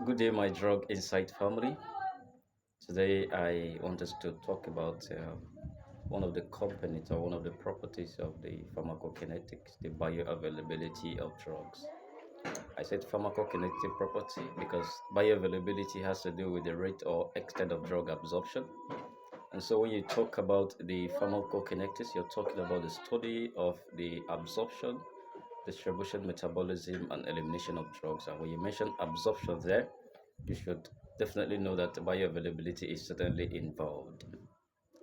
Good day, my drug insight family. Today, I want us to talk about one of the components or one of the properties of the pharmacokinetics, the bioavailability of drugs. I said pharmacokinetic property because bioavailability has to do with the rate or extent of drug absorption. And so, when you talk about the pharmacokinetics, you're talking about the study of the absorption, distribution, metabolism, and elimination of drugs. And when you mention absorption there, you should definitely know that bioavailability is certainly involved.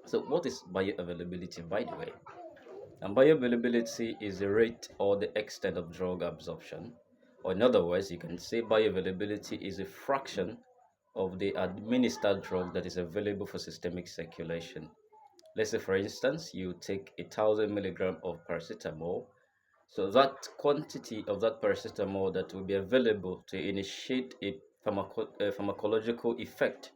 So, what is bioavailability, by the way? And bioavailability is the rate or the extent of drug absorption. Or, in other words, you can say bioavailability is a fraction of the administered drug that is available for systemic circulation. Let's say, for instance, you take 1,000 milligram of paracetamol. So that quantity of that paracetamol that will be available to initiate a pharmacological effect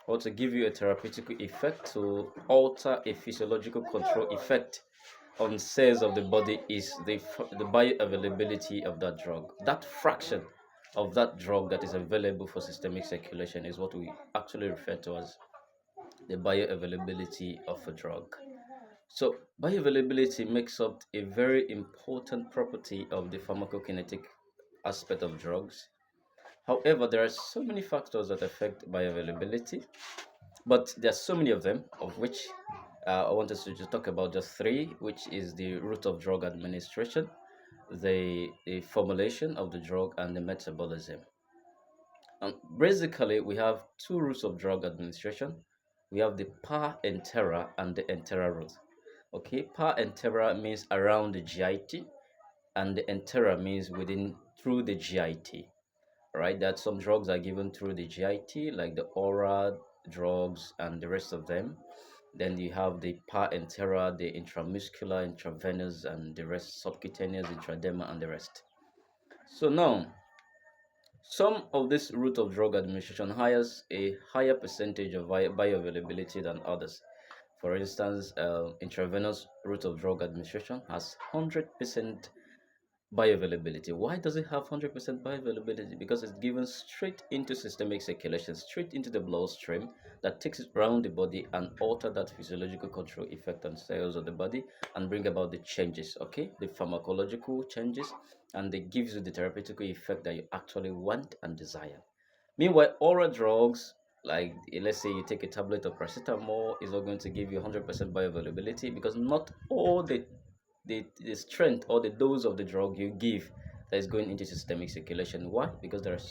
or to give you a therapeutic effect to alter a physiological control effect on cells of the body is the bioavailability of that drug. That fraction of that drug that is available for systemic circulation is what we actually refer to as the bioavailability of a drug. So, bioavailability makes up a very important property of the pharmacokinetic aspect of drugs. However, there are so many factors that affect bioavailability, but there are so many of them, of which I want us to just talk about just three, which is the route of drug administration, the formulation of the drug, and the metabolism. Basically, we have two routes of drug administration. We have the par entera and the entera route. Okay, par entera means around the GIT, and the entera means within through the GIT. Right, that some drugs are given through the GIT, like the oral drugs and the rest of them. Then you have the par entera, the intramuscular, intravenous, and the rest, subcutaneous, intradermal, and the rest. So now, some of this route of drug administration has a higher percentage of bioavailability than others. For instance, intravenous route of drug administration has 100% bioavailability. Why does it have 100% bioavailability? Because it's given straight into systemic circulation, straight into the bloodstream that takes it around the body and alter that physiological control effect on cells of the body and bring about the changes, okay? The pharmacological changes, and it gives you the therapeutic effect that you actually want and desire. Meanwhile, oral drugs, like let's say you take a tablet of paracetamol, is not going to give you 100% bioavailability because not all the strength or the dose of the drug you give that is going into systemic circulation. Why? Because there are